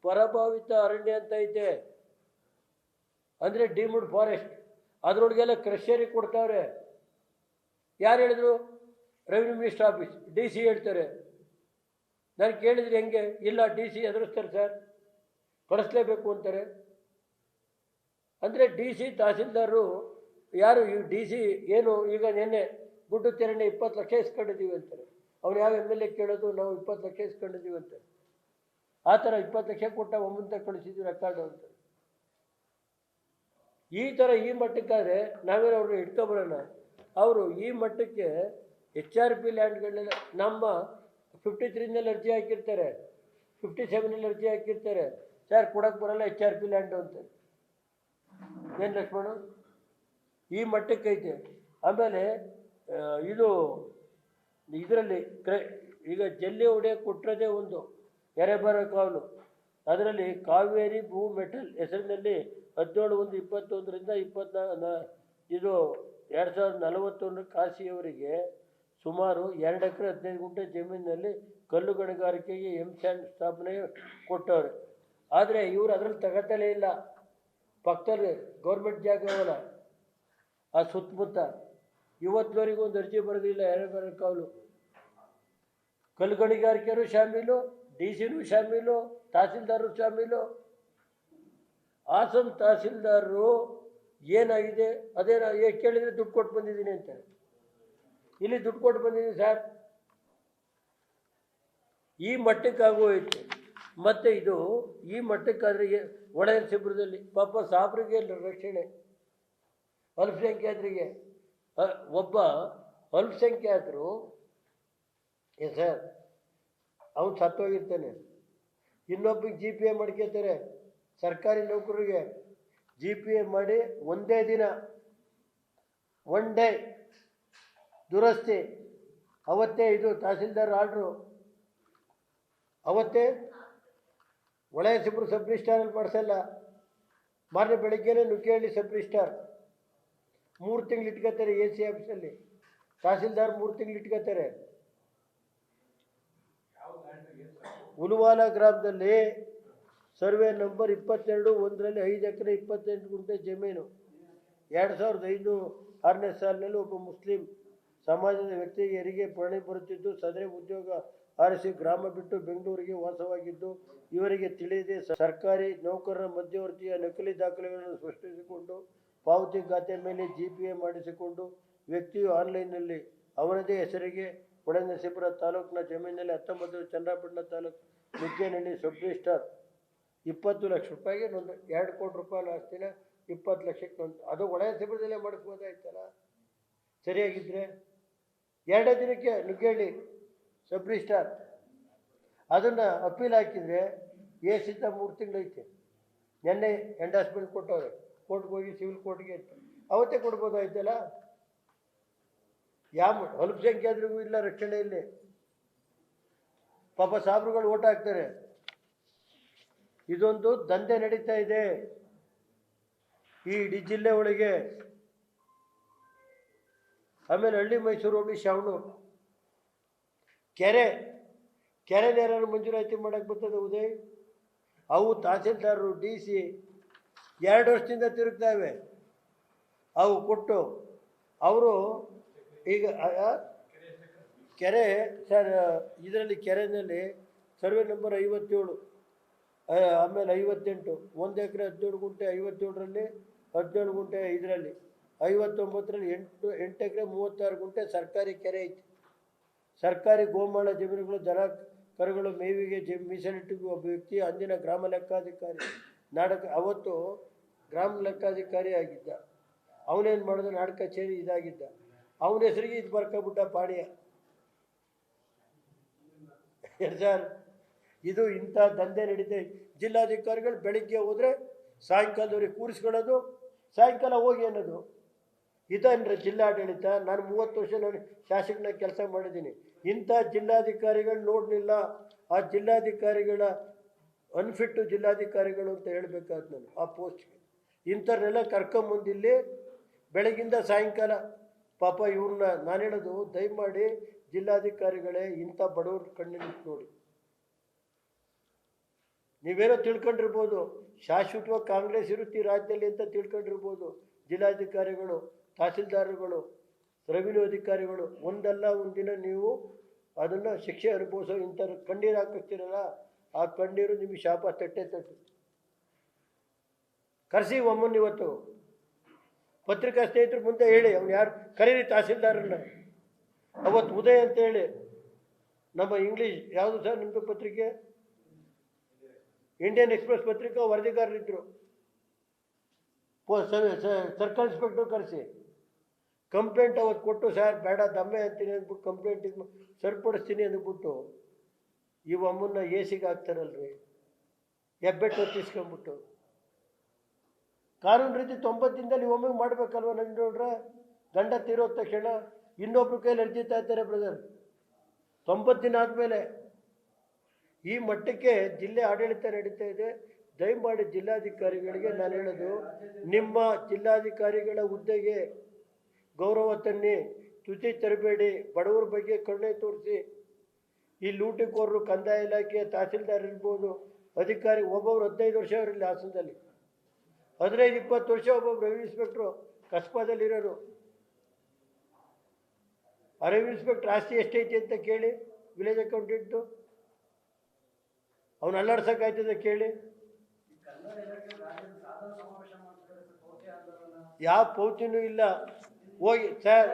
ಪರಭಾವಿತ ಅರಣ್ಯ ಅಂತ ಐತೆ, ಅಂದರೆ ಡೀಮ್ಡ್ ಫಾರೆಸ್ಟ್. ಅದರೊಳಗೆಲ್ಲ ಕ್ರಷರಿಗೆ ಕೊಡ್ತಾವ್ರೆ. ಯಾರು ಹೇಳಿದ್ರು? Revenue minister office, D C ಹೇಳ್ತಾರೆ. ನಾನು ಕೇಳಿದ್ರೆ ಹೆಂಗೆ? ಇಲ್ಲ, ಡಿ ಸಿ ಎದುರಿಸ್ತಾರೆ ಸರ್, ಕಳಿಸ್ಲೇಬೇಕು ಅಂತಾರೆ. ಅಂದರೆ ಡಿ ಸಿ ತಹಸೀಲ್ದಾರರು ಯಾರು? ಈ ಡಿ ಸಿ ಏನು ಈಗ ನಿನ್ನೆ ಗುಡ್ಡು ತೆರणे 20 ಲಕ್ಷ ಇಸ್ಕೊಂಡಿದ್ದೀವಿ ಅಂತಾರೆ. ಅವ್ರು ಯಾವ ಎಮ್ ಎಲ್ ಎ ಕೇಳೋದು? ನಾವು 20 ಲಕ್ಷ ಇಸ್ಕೊಂಡಿದ್ದೀವಿ ಅಂತಾರೆ. ಆ ಥರ 20 ಲಕ್ಷ ಕೊಟ್ಟ ಒಮ್ಮಂತ ಕಳಿಸಿದ್ವಿ ರೆಕಾರ್ಡು ಅಂತ. ಈ ಥರ ಈ ಮಟ್ಟಕ್ಕಾದರೆ ನಾವೇನು ಅವ್ರನ್ನ ಇಟ್ಕೊಬರೋಣ? ಅವರು ಈ ಮಟ್ಟಕ್ಕೆ HRP ಲ್ಯಾಂಡ್ಗಳನ್ನೆಲ್ಲ ನಮ್ಮ 53ನಲ್ಲಿ ಅರ್ಜಿ ಹಾಕಿರ್ತಾರೆ, 57ನಲ್ಲಿ ಅರ್ಜಿ ಹಾಕಿರ್ತಾರೆ. ಸರ್ ಕೊಡೋಕ್ಕೆ ಬರೋಲ್ಲ HRP ಲ್ಯಾಂಡು ಅಂತ. ಏನು ಲಕ್ಷ್ಮಣ? ಈ ಮಟ್ಟಕ್ಕೈತೆ. ಆಮೇಲೆ ಇದರಲ್ಲಿ ಈಗ ಜಲ್ಲಿ ಹೊಡೆಯೋಕ್ಕೆ ಕೊಟ್ಟಿರೋದೇ ಒಂದು ಎರೆಬರ ಕಾವಲು. ಅದರಲ್ಲಿ ಕಾವೇರಿ ಭೂ ಮೆಟಲ್ ಹೆಸರಿನಲ್ಲಿ 17/1/21ರಿಂದ 2041 ಕಾಶಿಯವರಿಗೆ ಸುಮಾರು 2 ಎಕರೆ 15 ಗುಂಟೆ ಜಮೀನಿನಲ್ಲಿ ಕಲ್ಲು ಗಣಿಗಾರಿಕೆಗೆ ಸ್ಯಾಂಡ್ ಸ್ಥಾಪನೆ ಕೊಟ್ಟವ್ರೆ. ಆದರೆ ಇವರು ಅದರಲ್ಲಿ ತಗೋತಲೇ ಇಲ್ಲ. ಪಕ್ಕದಲ್ಲಿ ಗೌರ್ಮೆಂಟ್ ಜಾಗವಲ್ಲ, ಆ ಸುತ್ತಮುತ್ತ ಇವತ್ತಿನವರೆಗೂ ಒಂದು ಅರ್ಜಿ ಬರೋದಿಲ್ಲ. ಎರೆಬರ ಕಾವಲು ಕಲ್ಲು ಗಣಿಗಾರಿಕೆಯರು ಶಾಮೀಲು, ಡಿ ಸಿನೂ ಶಾಮೀಲು, ತಹಸೀಲ್ದಾರರು ಶಾಮೀಲು. ಹಾಸನ ತಹಸೀಲ್ದಾರರು ಏನಾಗಿದೆ ಅದೇನ ಕೇಳಿದರೆ ದುಡ್ಡು ಕೊಟ್ಟು ಬಂದಿದ್ದೀನಿ ಅಂತಾರೆ. ಇಲ್ಲಿ ದುಡ್ಡು ಕೊಟ್ಟು ಬಂದಿದ್ದೀನಿ ಸರ್. ಈ ಮಟ್ಟಕ್ಕಾಗೋಯ್ತು. ಮತ್ತು ಇದು ಈ ಮಟ್ಟಕ್ಕಾದರೆ ಒಳನರಸೀಪುರದಲ್ಲಿ ಪಾಪ ಸಾಬ್ರಿಗೆ ರಕ್ಷಣೆ, ಅಲ್ಪಸಂಖ್ಯಾತರಿಗೆ. ಒಬ್ಬ ಅಲ್ಪಸಂಖ್ಯಾತರು ಸರ್ ಅವನು ಸತ್ತೋಗಿರ್ತಾನೆ, ಇನ್ನೊಬ್ಬಿಗೆ GPA ಮಾಡ್ಕೊತಾರೆ. ಸರ್ಕಾರಿ ನೌಕರರಿಗೆ GPA ಮಾಡಿ ಒಂದೇ ದಿನ, ಒನ್ ಡೇ ದುರಸ್ತಿ, ಅವತ್ತೇ ಇದು ತಹಸೀಲ್ದಾರ್ ಆರ್ಡ್ರು, ಅವತ್ತೇ ಒಳನರಸೀಪುರ ಸಬ್ ರಿಜಿಸ್ಟ್ರಾರಲ್ಲಿ ಮಾಡಿಸಲ್ಲ. ಮಾರನೇ ಬೆಳಗ್ಗೆನೇ ನುಗ್ಗೇಹಳ್ಳಿ ಸಬ್ ರಿಜಿಸ್ಟ್ರಾರ್ 3 ತಿಂಗಳು ಇಟ್ಕೋತಾರೆ. AC ಆಫೀಸಲ್ಲಿ ತಹಸೀಲ್ದಾರ್ 3 ತಿಂಗಳು ಇಟ್ಕೋತಾರೆ. ಉಲುವಾಲ ಗ್ರಾಮದಲ್ಲಿ ಸರ್ವೆ ನಂಬರ್ 22/1ರಲ್ಲಿ 5 ಎಕರೆ 28 ಗುಂಟೆ ಜಮೀನು 2005 ಸಾಲಿನಲ್ಲಿ ಒಬ್ಬ ಮುಸ್ಲಿಂ ಸಮಾಜದ ವ್ಯಕ್ತಿಗೆ ಹೆರಿಗೆ ಪಣಿ ಬರುತ್ತಿದ್ದು, ಸದರಿ ಉದ್ಯೋಗ ಆರಿಸಿ ಗ್ರಾಮ ಬಿಟ್ಟು ಬೆಂಗಳೂರಿಗೆ ವಾಸವಾಗಿದ್ದು, ಇವರಿಗೆ ತಿಳಿಯದೆ ಸರ್ಕಾರಿ ನೌಕರರ ಮಧ್ಯವರ್ತಿಯ ನಕಲಿ ದಾಖಲೆಗಳನ್ನು ಸೃಷ್ಟಿಸಿಕೊಂಡು ಪಾವತಿ ಖಾತೆ ಮೇಲೆ GPA ಮಾಡಿಸಿಕೊಂಡು ವ್ಯಕ್ತಿಯು ಆನ್ಲೈನ್ನಲ್ಲಿ ಅವನದೇ ಹೆಸರಿಗೆ ಹೊಳೆನರಸೀಪುರ ತಾಲೂಕಿನ ಜಮೀನಿನಲ್ಲಿ 19 ಚನ್ನರಾಯಪಟ್ಟಣ ತಾಲೂಕು ನುಗ್ಗೇನಹಳ್ಳಿ ಸಬ್ ರಿಜಿಸ್ಟ್ರಾರ್ 20 ಲಕ್ಷ ರೂಪಾಯಿಗೆ ಒಂದು 2 ಕೋಟಿ ರೂಪಾಯಿ ಆಸ್ತಿನ 20 ಲಕ್ಷಕ್ಕೆ ಒಂದು. ಅದು ಹೊಳೆನರಸೀಪುರದಲ್ಲೇ ಮಾಡಿಸ್ಬೋದಾಯ್ತಲ್ಲ ಸರಿಯಾಗಿದ್ದರೆ. 2 ದಿನಕ್ಕೆ ನುಗ್ಗೇಹಳ್ಳಿ ಸಬ್ ರಿಜಿಸ್ಟ್ರಾರ್ ಅದನ್ನು ಅಪೀಲ್ ಹಾಕಿದರೆ ಏಸಿಂದ 3 ತಿಂಗಳೈತೆ. ನೆನ್ನೆ ಎಂಡಾಸ್ಮೆಂಟ್ ಕೊಟ್ಟವ್ರೆ, ಕೋರ್ಟ್ಗೆ ಹೋಗಿ ಸಿವಿಲ್ ಕೋರ್ಟ್ಗೆ ಅವತ್ತೇ ಕೊಡ್ಬೋದಾಯ್ತಲ್ಲ. ಯಾವ ಅಲ್ಪಸಂಖ್ಯಾತರಿಗೂ ಇಲ್ಲ ರಕ್ಷಣೆ. ಇಲ್ಲಿ ಪಾಪ ಸಾಬ್ರುಗಳು ಓಟ್ ಹಾಕ್ತಾರೆ. ಇದೊಂದು ದಂಧೆ ನಡೀತಾ ಇದೆ ಈ ಇಡೀ ಜಿಲ್ಲೆ ಒಳಗೆ. ಆಮೇಲೆ ಹಳ್ಳಿ ಮೈಸೂರು ಹೋಗಿ ಶಾವಣೂರು ಕೆರೆ ನೇರ ಮಂಜೂರಾತಿ ಮಾಡೋಕ್ಕೆ ಬರ್ತದೆ ಉದಯ್. ಅವು ತಹಸೀಲ್ದಾರರು DC 2 ವರ್ಷದಿಂದ ತಿರುಗ್ತಾವೆ. ಅವು ಕೊಟ್ಟು ಅವರು ಈಗ ಕೆರೆ ಸರ್ ಇದರಲ್ಲಿ ಕೆರೆಯಲ್ಲಿ ಸರ್ವೆ ನಂಬರ್ 57, ಆಮೇಲೆ 58, 1 ಎಕರೆ 17 ಗುಂಟೆ 57ರಲ್ಲಿ 17 ಗುಂಟೆ ಇದರಲ್ಲಿ 59ರಲ್ಲಿ 8 ಎಕರೆ 36 ಗುಂಟೆ ಸರ್ಕಾರಿ ಕೆರೆ ಐತಿ. ಸರ್ಕಾರಿ ಗೋಮಾಳ ಜಮೀನುಗಳು ದನ ಕರುಗಳು ಮೇವಿಗೆ ಮೀಸಲಿಟ್ಟು ಒಬ್ಬ ವ್ಯಕ್ತಿ ಅಂದಿನ ಗ್ರಾಮ ಲೆಕ್ಕಾಧಿಕಾರಿ ಅವತ್ತು ಗ್ರಾಮ ಲೆಕ್ಕಾಧಿಕಾರಿ ಆಗಿದ್ದ. ಅವನೇನು ಮಾಡಿದ ನಾಡ ಕಚೇರಿ ಇದಾಗಿದ್ದ. ಅವನ ಹೆಸರಿಗೆ ಇದು ಬರ್ಕೊಬಿಟ್ಟ ಪಾಣ್ಯ. ಸರ್ ಇದು ಇಂಥ ದಂಧೆ ನಡೀತೆ. ಜಿಲ್ಲಾಧಿಕಾರಿಗಳು ಬೆಳಿಗ್ಗೆ ಹೋದರೆ ಸಾಯಂಕಾಲದವ್ರಿಗೆ ಕೂರಿಸ್ಕೊಳ್ಳೋದು, ಸಾಯಂಕಾಲ ಹೋಗಿ ಅನ್ನೋದು. ಇದನ್ರಿ ಜಿಲ್ಲಾಡಳಿತ. ನಾನು 30 ವರ್ಷ ನಾನು ಶಾಸಕನಾಗಿ ಕೆಲಸ ಮಾಡಿದ್ದೀನಿ. ಇಂಥ ಜಿಲ್ಲಾಧಿಕಾರಿಗಳು ನೋಡಲಿಲ್ಲ. ಆ ಜಿಲ್ಲಾಧಿಕಾರಿಗಳ ಅನ್ಫಿಟ್ಟು ಜಿಲ್ಲಾಧಿಕಾರಿಗಳು ಅಂತ ಹೇಳಬೇಕಾದ ನಾನು ಆ ಪೋಸ್ಟ್ಗೆ. ಇಂಥವ್ರನ್ನೆಲ್ಲ ಕರ್ಕೊಂಬಂದಿಲ್ಲಿ ಬೆಳಗಿಂದ ಸಾಯಂಕಾಲ ಪಾಪ ಇವ್ರನ್ನ ನಾನು ಹೇಳೋದು, ದಯಮಾಡಿ ಜಿಲ್ಲಾಧಿಕಾರಿಗಳೇ ಇಂಥ ಬಡವ್ರ ಕಣ್ಣಿನಿಟ್ಟು ನೋಡಿ. ನೀವೇನೋ ತಿಳ್ಕೊಂಡಿರ್ಬೋದು, ಶಾಶ್ವತವಾಗಿ ಕಾಂಗ್ರೆಸ್ ಇರುತ್ತೆ ಈ ರಾಜ್ಯದಲ್ಲಿ ಅಂತ ತಿಳ್ಕೊಂಡಿರ್ಬೋದು. ಜಿಲ್ಲಾಧಿಕಾರಿಗಳು, ತಹಸೀಲ್ದಾರ್ಗಳು, ರೆವಿನ್ಯೂ ಅಧಿಕಾರಿಗಳು ಒಂದಲ್ಲ ಒಂದಿನ ನೀವು ಅದನ್ನು ಶಿಕ್ಷೆ ಅನುಭವಿಸೋ ಇಂಥ ಕಣ್ಣೀರು ಹಾಕಿಸ್ತೀರಲ್ಲ, ಆ ಕಣ್ಣೀರು ನಿಮಗೆ ಶಾಪ ತಟ್ಟೆ ತಟ್ಟು. ಕರೆಸಿ ಒಮ್ಮನ್ ಇವತ್ತು ಪತ್ರಿಕಾ ಸ್ನೇಹಿತರು ಮುಂದೆ ಹೇಳಿ, ಅವ್ನು ಯಾರು ಕರೀರಿ ತಹಸೀಲ್ದಾರನ್ನ. ಅವತ್ತು ಉದಯ್ ಅಂತ ಹೇಳಿ, ನಮ್ಮ ಇಂಗ್ಲೀಷ್ ಯಾವುದು ಸರ್ ನಿಮ್ಮದು ಪತ್ರಿಕೆ? ಇಂಡಿಯನ್ ಎಕ್ಸ್ಪ್ರೆಸ್ ಪತ್ರಿಕಾ ವರದಿಗಾರರಿದ್ದರು. ಸರ್ಕಲ್ ಇನ್ಸ್ಪೆಕ್ಟರ್ ಕರೆಸಿ ಕಂಪ್ಲೇಂಟ್ ಅವತ್ತು ಕೊಟ್ಟು, ಸರ್ ಬೇಡ ದಮ್ಮೆ ಅಂತೀನಿ ಅಂದ್ಬಿಟ್ಟು ಕಂಪ್ಲೇಂಟ್ ಇದು ಸರಿಪಡಿಸ್ತೀನಿ ಅಂದ್ಬಿಟ್ಟು ಈ ಅಮ್ಮನ್ನ ಎಸಿಗೆ ಹಾಕ್ತಾರಲ್ರಿ, ಹೆಬ್ಬೆಟ್ಟು ಹೊತ್ತಿಸ್ಕೊಂಬಿಟ್ಟು. ಕಾನೂನು ರೀತಿ 90 ದಿನದಲ್ಲಿ ಒಮ್ಮೆ ಮಾಡಬೇಕಲ್ವ ನೋಡ್ರೆ? ಗಂಡ ತೀರೋದ ತಕ್ಷಣ ಇನ್ನೊಬ್ರು ಕೈಯಲ್ಲಿ ಅರ್ಜಿ ತಾಯ್ತಾರೆ ಬ್ರದರ್. 90 ದಿನ ಆದಮೇಲೆ ಈ ಮಟ್ಟಕ್ಕೆ ಜಿಲ್ಲೆ ಆಡಳಿತ ನಡೀತಾ ಇದೆ. ದಯಮಾಡಿ ಜಿಲ್ಲಾಧಿಕಾರಿಗಳಿಗೆ ನಾನು ಹೇಳೋದು, ನಿಮ್ಮ ಜಿಲ್ಲಾಧಿಕಾರಿಗಳ ಹುದ್ದೆಗೆ ಗೌರವ ತನ್ನಿ, ತುತಿ ತರಬೇಡಿ, ಬಡವರ ಬಗ್ಗೆ ಕರುಣೆ ತೋರಿಸಿ. ಈ ಲೂಟಿಕೋರರು ಕಂದಾಯ ಇಲಾಖೆ ತಹಸೀಲ್ದಾರ್ ಇರ್ಬೋದು, ಅಧಿಕಾರಿ ಒಬ್ಬೊಬ್ರು 15 ವರ್ಷ ಅವರಿಲ್ಲ ಹಾಸನದಲ್ಲಿ, 15-20 ವರ್ಷ ಒಬ್ಬೊಬ್ರು ರೆವಿನ್ಯೂ ಇನ್ಸ್ಪೆಕ್ಟ್ರು ಕಸ್ಬಾದಲ್ಲಿರೋರು. ಆ ರೆವಿನ್ಯೂ ಇನ್ಸ್ಪೆಕ್ಟ್ರ್ ಆಸ್ತಿ ಎಷ್ಟೈತಿ ಅಂತ ಕೇಳಿ, ವಿಲೇಜ್ ಅಕೌಂಟೆಂಟು ಅವನು ಅಲ್ಲಾಡ್ಸೋಕ್ಕಾಯ್ತದೆ ಕೇಳಿ. ಯಾವ ಪೌತಿನೂ ಇಲ್ಲ. ಹೋಗಿ ಸರ್,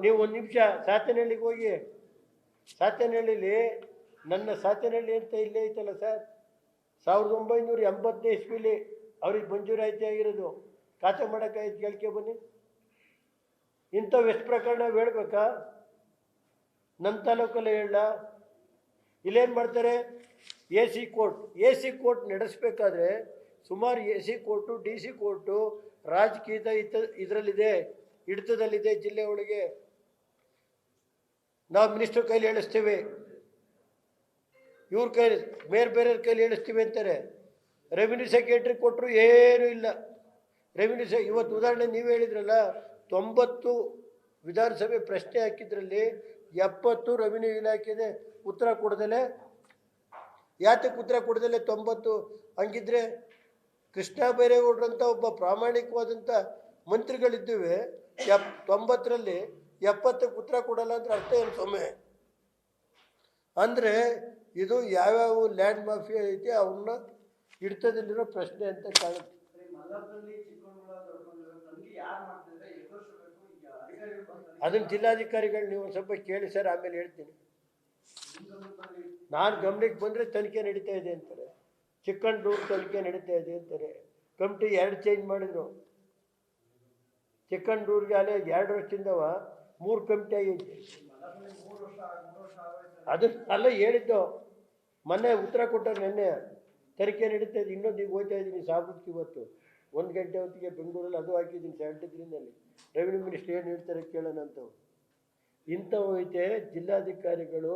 ನೀವು ಒಂದು ನಿಮಿಷ ಸಾತನಹಳ್ಳಿಗೆ ಹೋಗಿ. ಸಾತನಹಳ್ಳಿಲಿ ನನ್ನ ಸಾತನಹಳ್ಳಿ ಅಂತ ಇಲ್ಲೇ ಐತಲ್ಲ ಸರ್, 1980ನೇ ಇಸ್ವಿಲಿ ಅವ್ರಿಗೆ ಮಂಜೂರಾತಿ ಆಗಿರೋದು. ಖಾತೆ ಮಾಡೋಕ್ಕಾಯ್ತು, ಕೇಳ್ಕೆ ಬನ್ನಿ. ಇಂಥವು ಎಷ್ಟು ಪ್ರಕರಣ ಹೇಳ್ಬೇಕಾ? ನಮ್ಮ ತಾಲೂಕಲ್ಲೇ ಹೇಳ. ಇಲ್ಲೇನು ಮಾಡ್ತಾರೆ? ಎ ಸಿ ಕೋರ್ಟ್ ನಡೆಸಬೇಕಾದ್ರೆ ಸುಮಾರು AC ಕೋರ್ಟು, DC ಕೋರ್ಟು ರಾಜಕೀಯದ ಇದರಲ್ಲಿದೆ, ಹಿಡಿತದಲ್ಲಿದೆ ಜಿಲ್ಲೆ ಒಳಗೆ. ನಾವು ಮಿನಿಸ್ಟರ್ ಕೈಲಿ ಹೇಳಿಸ್ತೀವಿ, ಇವ್ರ ಕೈಲಿ ಬೇರೆಯವ್ರ ಕೈಲಿ ಹೇಳಿಸ್ತೀವಿ ಅಂತಾರೆ. ರೆವಿನ್ಯೂ ಸೆಕ್ರೆಟ್ರಿ ಕೊಟ್ಟರು ಏನೂ ಇಲ್ಲ. ಇವತ್ತು ಉದಾಹರಣೆ ನೀವು ಹೇಳಿದ್ರಲ್ಲ, 90 ವಿಧಾನಸಭೆ ಪ್ರಶ್ನೆ ಹಾಕಿದ್ರಲ್ಲಿ 70 ರೆವಿನ್ಯೂ ಇಲಾಖೆದೆ ಉತ್ತರ ಕೊಡದಲೆ. ಯಾತಕ್ಕೆ ಉತ್ತರ ಕೊಡದಲೆ 90? ಹಂಗಿದ್ರೆ ಕೃಷ್ಣ ಬೈರೇಗೌಡರಂಥ ಒಬ್ಬ ಪ್ರಾಮಾಣಿಕವಾದಂಥ ಮಂತ್ರಿಗಳಿದ್ದೀವಿ, 90ರಲ್ಲಿ 70ಕ್ಕೆ ಉತ್ತರ ಕೊಡಲ್ಲ ಅಂದ್ರೆ ಅರ್ಥ ಏನು ಸೊಮ್ಮೆ? ಅಂದರೆ ಇದು ಯಾವ್ಯಾವ ಲ್ಯಾಂಡ್ ಮಾಫಿಯಾ ಐತೆ ಅವನ್ನ ಹಿಡ್ತದಲ್ಲಿರೋ ಪ್ರಶ್ನೆ ಅಂತ ಕಾಣುತ್ತೆ. ಅದನ್ನು ಜಿಲ್ಲಾಧಿಕಾರಿಗಳು ನೀವು ಒಂದು ಸ್ವಲ್ಪ ಕೇಳಿ ಸರ್, ಆಮೇಲೆ ಹೇಳ್ತೀನಿ. ನಾನು ಗಮನಕ್ಕೆ ಬಂದರೆ ತನಿಖೆ ನಡೀತಾ ಇದೆ ಅಂತಾರೆ, ಚಿಕ್ಕಂಡೂರು ತನಿಖೆ ನಡೀತಾ ಇದೆ ಅಂತಾರೆ. ಕಮಿಟಿ 2 ಚೇಂಜ್ ಮಾಡಿದ್ರು. ಚಿಕ್ಕಂಡೂರಿಗೆ ಅಲ್ಲೇ 2 ವರ್ಷದಿಂದವ 3 ಕಮಿಟಿ ಆಗೈತೆ. ಅದು ಅಲ್ಲ ಹೇಳಿದ್ದು, ಮೊನ್ನೆ ಉತ್ತರ ಕೊಟ್ಟರು. ನಿನ್ನೆ ತನಿಖೆ ನಡೀತಾ ಇದೆ. ಇನ್ನೊಂದು ಈಗ ಹೋಗ್ತಾ ಇದ್ದೀನಿ ಸಾಬೂತ್ಗೆ. ಇವತ್ತು 1 ಗಂಟೆ ಹೊತ್ತಿಗೆ ಬೆಂಗಳೂರಲ್ಲಿ ಅದು ಹಾಕಿದ್ದೀನಿ 73ನಲ್ಲಿ. ರೆವಿನ್ಯೂ ಮಿನಿಸ್ಟ್ರಿ ಏನು ಹೇಳ್ತಾರೆ ಕೇಳೋಣ ಅಂತವು. ಇಂಥವು ಐತೆ. ಜಿಲ್ಲಾಧಿಕಾರಿಗಳು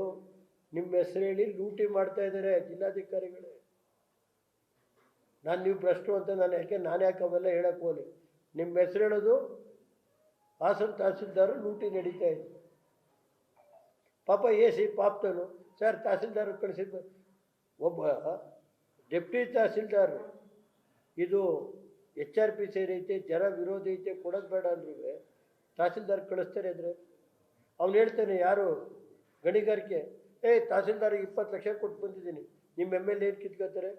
ನಿಮ್ಮ ಹೆಸರು ಹೇಳಿ ಲೂಟಿ ಮಾಡ್ತಾ ಇದ್ದಾರೆ ಜಿಲ್ಲಾಧಿಕಾರಿಗಳೇ. ನೀವು ಭ್ರಷ್ಟು ಅಂತ ನಾನು ಯಾಕೆ ಅವೆಲ್ಲ ಹೇಳಕ್ಕೆ ಹೋಗಲಿ. ನಿಮ್ಮ ಹೆಸರು ಹೇಳೋದು ಹಾಸನ ತಹಸೀಲ್ದಾರು ಲೂಟಿ ನಡೀತಾ ಇದೆ. ಪಾಪ AC ಪಾಪ್ತನು ಸರ್ ತಹಸೀಲ್ದಾರ್ ಕಳಿಸಿದ್ದು. ಒಬ್ಬ ಡೆಪ್ಟಿ ತಹಸೀಲ್ದಾರ್ ಇದು HRPC ಐತೆ, ಜನ ವಿರೋಧ ಐತೆ, ಕೊಡೋದು ಬೇಡ ಅಂದ್ರೂ ತಹಸೀಲ್ದಾರ್ ಕಳಿಸ್ತಾರೆ ಅಂದರೆ ಅವ್ನು ಹೇಳ್ತಾನೆ, ಯಾರು ಗಣಿಗಾರಿಕೆ, ತಹಸೀಲ್ದಾರಿಗೆ 20 ಲಕ್ಷ ಕೊಟ್ಟು ಬಂದಿದ್ದೀನಿ, ನಿಮ್ಮ MLA ಏನು ಕಿತ್ಕೋತಾರೆ?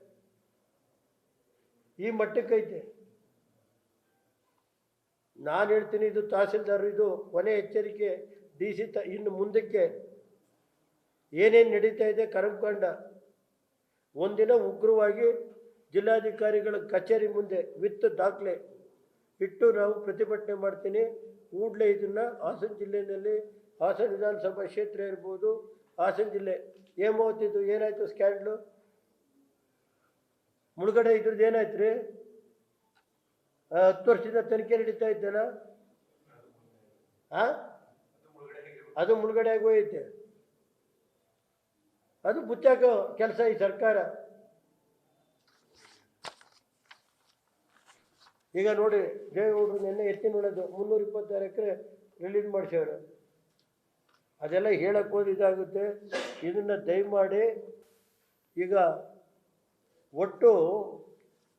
ಈ ಮಟ್ಟಕ್ಕೈತೆ. ನಾನು ಹೇಳ್ತೀನಿ, ಇದು ತಹಸೀಲ್ದಾರ್ ಇದು ಕೊನೆ ಎಚ್ಚರಿಕೆ. DC ಇನ್ನು ಮುಂದಕ್ಕೆ ಏನೇನು ನಡೀತಾ ಇದೆ ಕರ್ಮಕಾಂಡ. ಒಂದಿನ ಉಗ್ರವಾಗಿ ಜಿಲ್ಲಾಧಿಕಾರಿಗಳ ಕಚೇರಿ ಮುಂದೆ ವಿತ್ ದಾಖಲೆ ಇಟ್ಟು ನಾವು ಪ್ರತಿಭಟನೆ ಮಾಡ್ತೀನಿ. ಕೂಡಲೇ ಇದನ್ನು ಹಾಸನ ಜಿಲ್ಲೆಯಲ್ಲಿ, ಹಾಸನ ವಿಧಾನಸಭಾ ಕ್ಷೇತ್ರ ಇರ್ಬೋದು, ಹಾಸನ ಜಿಲ್ಲೆ ಹೇಮಾವತಿದು ಏನಾಯಿತು ಸ್ಕ್ಯಾಂಡ್ಲು, ಮುಳುಗಡೆ ಇದ್ರದ್ದು ಏನಾಯ್ತು ರೀ? 10 ವರ್ಷದಿಂದ ತನಿಖೆ ನಡೀತಾ ಇದ್ದಲ್ಲ, ಅದು ಮುಳುಗಡೆ ಆಗೋಯ್ತೆ. ಅದು ಬುಚ್ಚಾಕೋ ಕೆಲಸ ಈ ಸರ್ಕಾರ. ಈಗ ನೋಡಿ, ದೇವೇಗೌಡರು ನಿನ್ನೆ ಎತ್ತಿನೊಳದು 326 ಎಕರೆ ರಿಲೀಸ್ ಮಾಡಿಸ್ಯವ್ರು. ಅದೆಲ್ಲ ಹೇಳಕ್ಕೆ ಹೋಗಿ ಇದಾಗುತ್ತೆ. ಇದನ್ನು ದಯಮಾಡಿ ಈಗ ಒಟ್ಟು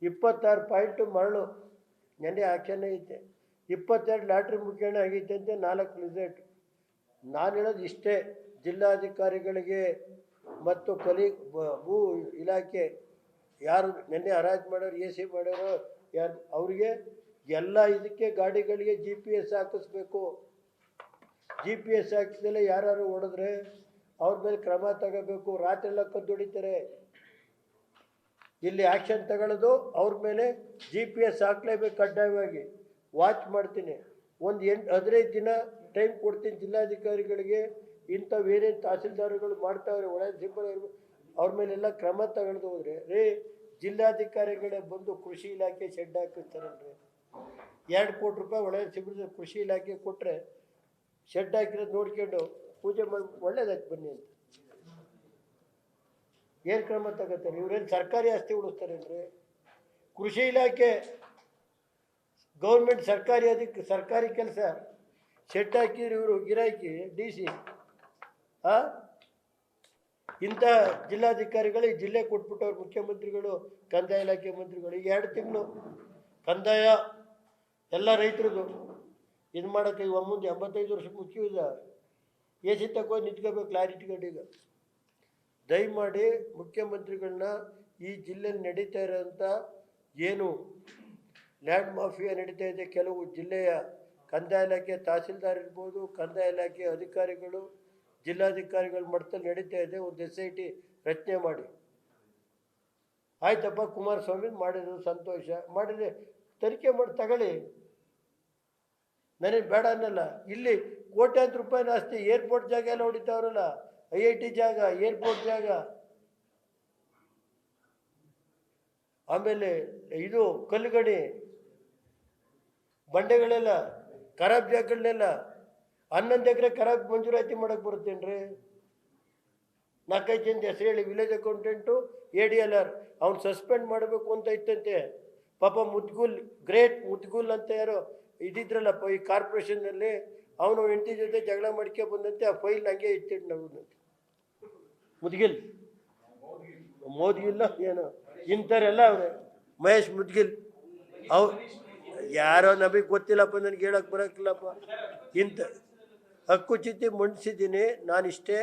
26 ಪಾಯಿಂಟ್ ಮರಳು ನೆನ್ನೆ ಆಕ್ಷನ್ ಐತೆ, 22 ಲಾಟ್ರಿ ಮುಖೇಣ ಆಗೈತೆ ಅಂತೆ, 4 ರಿಸಲ್ಟ್. ನಾನು ಹೇಳೋದು ಇಷ್ಟೇ, ಜಿಲ್ಲಾಧಿಕಾರಿಗಳಿಗೆ ಮತ್ತು ಭೂ ಇಲಾಖೆ ಯಾರು ನೆನ್ನೆ ಹರಾಜು ಮಾಡೋರು, ಎ ಸಿ ಮಾಡೋರು ಯಾರು, ಅವ್ರಿಗೆ ಎಲ್ಲ ಇದಕ್ಕೆ ಗಾಡಿಗಳಿಗೆ GPS ಹಾಕಿಸ್ಬೇಕು. GPS ಹಾಕಿಸದಲ್ಲೇ ಯಾರು ಹೊಡೆದ್ರೆ ಅವ್ರ ಮೇಲೆ ಕ್ರಮ ತಗೋಬೇಕು. ರಾತ್ರಿ ಎಲ್ಲ ಕದ್ದೊಡಿತಾರೆ. ಇಲ್ಲಿ ಆ್ಯಕ್ಷನ್ ತಗೊಳ್ಳೋದು ಅವ್ರ ಮೇಲೆ GPS ಹಾಕ್ಲೇಬೇಕು ಕಡ್ಡಾಯವಾಗಿ. ವಾಚ್ ಮಾಡ್ತೀನಿ. ಒಂದು 15 ದಿನ ಟೈಮ್ ಕೊಡ್ತೀನಿ ಜಿಲ್ಲಾಧಿಕಾರಿಗಳಿಗೆ. ಇಂಥವೇನೇನು ತಹಸೀಲ್ದಾರ್ಗಳು ಮಾಡ್ತಾವ್ರೆ, ಒಳ ಸಿಬ್ಬಂದಿ ಅವ್ರ ಮೇಲೆಲ್ಲ ಕ್ರಮ ತಗೊಳ್ದು ಹೋದ್ರೆ ಜಿಲ್ಲಾಧಿಕಾರಿಗಳೇ ಬಂದು ಕೃಷಿ ಇಲಾಖೆ ಶೆಡ್ ಹಾಕಿರ್ತಾರಲ್ರಿ. 2 ಕೋಟಿ ರೂಪಾಯಿ ಒಳ ಸಿಬ್ಬಂದಿ ಕೃಷಿ ಇಲಾಖೆ ಕೊಟ್ಟರೆ ಶೆಡ್ ಹಾಕಿರೋದು ನೋಡ್ಕೊಂಡು ಪೂಜೆ ಮಾಡಿ ಒಳ್ಳೇದಾಯ್ತು ಬನ್ನಿ ಅಂತ. ಏನು ಕ್ರಮ ತಗೋತಾರೆ? ಇವ್ರೇನು ಸರ್ಕಾರಿ ಆಸ್ತಿ ಉಳಿಸ್ತಾರೇನ್ರಿ? ಕೃಷಿ ಇಲಾಖೆ ಗೌರ್ಮೆಂಟ್ ಸರ್ಕಾರಿ ಕೆಲಸ. ಶೆಡ್ ಹಾಕಿದ್ರೆ ಇವರು ಗಿರಾಕಿ DC. ಇಂಥ ಜಿಲ್ಲಾಧಿಕಾರಿಗಳಿಗೆ ಜಿಲ್ಲೆ ಕೊಟ್ಬಿಟ್ಟವ್ರು ಮುಖ್ಯಮಂತ್ರಿಗಳು, ಕಂದಾಯ ಇಲಾಖೆ ಮಂತ್ರಿಗಳು. ಈಗ 2 ತಿಂಗಳು ಕಂದಾಯ ಎಲ್ಲ ರೈತರದು ಇದು ಮಾಡೋಕ್ಕೆ ಮುಂದೆ 85 ವರ್ಷ ಮುಖ್ಯ ಇದೆ. AC ತಗೋದು ನಿಂತ್ಕೋಬೇಕು ಕ್ಲಾರಿಟಿ ಗಂಡೀಗ. ದಯಮಾಡಿ ಮುಖ್ಯಮಂತ್ರಿಗಳನ್ನ ಈ ಜಿಲ್ಲೆಯಲ್ಲಿ ನಡೀತಾ ಇರೋಂಥ ಏನು ಲ್ಯಾಂಡ್ ಮಾಫಿಯಾ ನಡೀತಾ ಇದೆ, ಕೆಲವು ಜಿಲ್ಲೆಯ ಕಂದಾಯ ಇಲಾಖೆ ತಹಸೀಲ್ದಾರ್ ಇರ್ಬೋದು, ಕಂದಾಯ ಇಲಾಖೆ ಅಧಿಕಾರಿಗಳು, ಜಿಲ್ಲಾಧಿಕಾರಿಗಳ ಮಟ್ಟದಲ್ಲಿ ನಡೀತಾ ಇದೆ. ಒಂದು SIT ರಚನೆ ಮಾಡಿ. ಆಯ್ತಪ್ಪ, ಕುಮಾರಸ್ವಾಮಿ ಮಾಡಿದ್ರು ಸಂತೋಷ, ಮಾಡಿದ್ರೆ ತನಿಖೆ ಮಾಡಿ ತಗೊಳ್ಳಿ, ನನಗೆ ಬೇಡ ಅನ್ನಲ್ಲ. ಇಲ್ಲಿ ಕೋಟ್ಯಾಂತರ ರೂಪಾಯಿನ ಆಸ್ತಿ, ಏರ್ಪೋರ್ಟ್ ಜಾಗ ಎಲ್ಲ ಹೊಡಿತಾವ್ರಲ್ಲ, IIT ಜಾಗ, ಏರ್ಪೋರ್ಟ್ ಜಾಗ, ಆಮೇಲೆ ಇದು ಕಲ್ಲುಗಣಿ ಬಂಡೆಗಳೆಲ್ಲ ಖರಾಬ್ ಜಾಗಗಳನ್ನೆಲ್ಲ 11 ಎಕರೆ ಖರಾಬ್ ಮಂಜೂರಾತಿ ಮಾಡೋಕ್ಕೆ ಬರುತ್ತೇನ್ರಿ? 4-5 ಜನ ಹೆಸರು ಹೇಳಿ. ವಿಲೇಜ್ ಅಕೌಂಟೆಂಟು ADLR ಅವ್ನು ಸಸ್ಪೆಂಡ್ ಮಾಡಬೇಕು ಅಂತ ಇತ್ತಂತೆ. ಪಾಪ ಮುದ್ಗುಲ್, ಗ್ರೇಟ್ ಮುದ್ಗುಲ್ ಅಂತ ಯಾರೋ ಇದ್ದಿದ್ರಲ್ಲಪ್ಪ ಈ ಕಾರ್ಪೊರೇಷನ್ನಲ್ಲಿ, ಅವನು ಹೆಂಡತಿ ಜೊತೆ ಜಗಳ ಮಾಡ್ಕೊ ಬಂದಂತೆ. ಆ ಫೈಲ್ ಹಂಗೆ ಇಟ್ಟಿಟ್ಟು ನಾವು ಮುದ್ಗಿಲ್, ಮೋದ್ಗಿಲ್ಲ ಏನೋ ಇಂಥವ್ರೆಲ್ಲ ಅವರೇ. ಮಹೇಶ್ ಮುದ್ಗಿಲ್ ಅವ್ರು ಯಾರೋ ನಮಗೆ ಗೊತ್ತಿಲ್ಲಪ್ಪ, ನನಗೆ ಹೇಳಕ್ಕೆ ಬರೋಕ್ಕಿಲ್ಲಪ್ಪ. ಇಂಥ ಹಕ್ಕುಚ್ಯುತಿ ಮಂಡಿಸಿದ್ದೀನಿ ನಾನಿಷ್ಟೇ.